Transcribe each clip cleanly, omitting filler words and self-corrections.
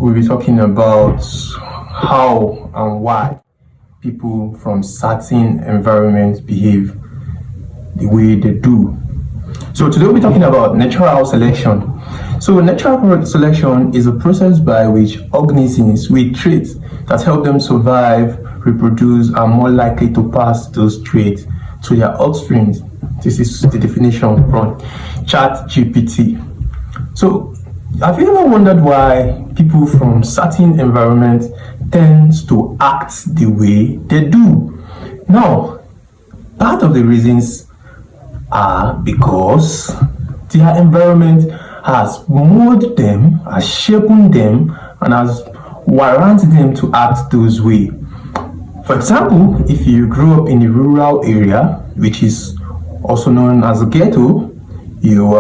we'll be talking about how and why people from certain environments behave the way they do. So today we'll be talking about natural selection. So natural selection is a process by which organisms with traits that help them survive, reproduce, are more likely to pass those traits to their offspring. This is the definition from ChatGPT. So have you ever wondered why people from certain environments tend to act the way they do? Now, part of the reasons are because their environment has molded them, has shaped them, and has warranted them to act those way. For example, if you grew up in a rural area, which is also known as a ghetto, you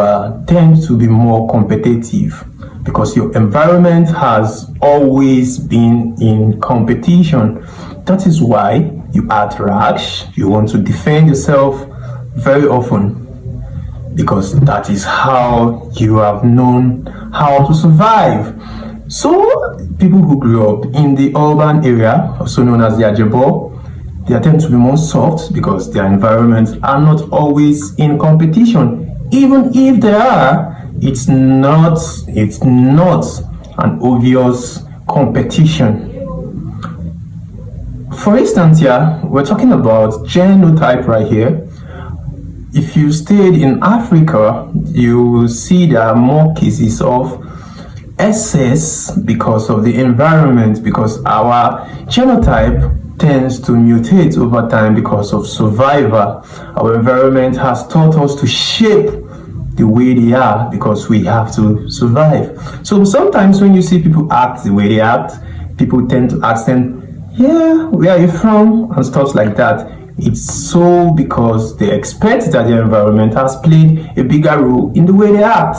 tend to be more competitive because your environment has always been in competition. That is why you act rash, you want to defend yourself very often, because that is how you have known how to survive. So people who grew up in the urban area, also known as the Ajebo, they tend to be more soft because their environments are not always in competition. Even if they are, it's not an obvious competition. For instance, here we're talking about genotype right here. If you stayed in Africa, you will see there are more cases of SS because of the environment, because our genotype tends to mutate over time because of survival. Our environment has taught us to shape the way they are because we have to survive. So sometimes when you see people act the way they act, people tend to ask them, yeah, where are you from? And stuff like that. It's so because they expect that their environment has played a bigger role in the way they act.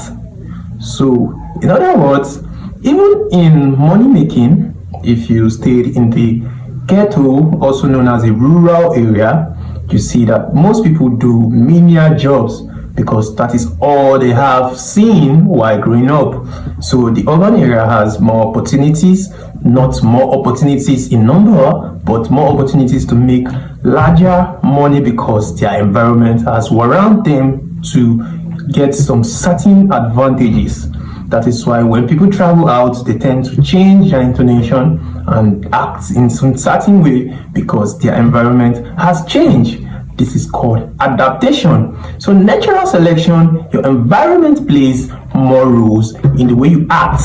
So in other words, even in money making, if you stayed in the ghetto, also known as a rural area, you see that most people do menial jobs because that is all they have seen while growing up. So the urban area has more opportunities, not more opportunities in number, but more opportunities to make larger money because their environment has warranted them to get some certain advantages. That is why when people travel out, they tend to change their intonation and act in some certain way because their environment has changed. This is called adaptation. So natural selection, your environment plays more roles in the way you act.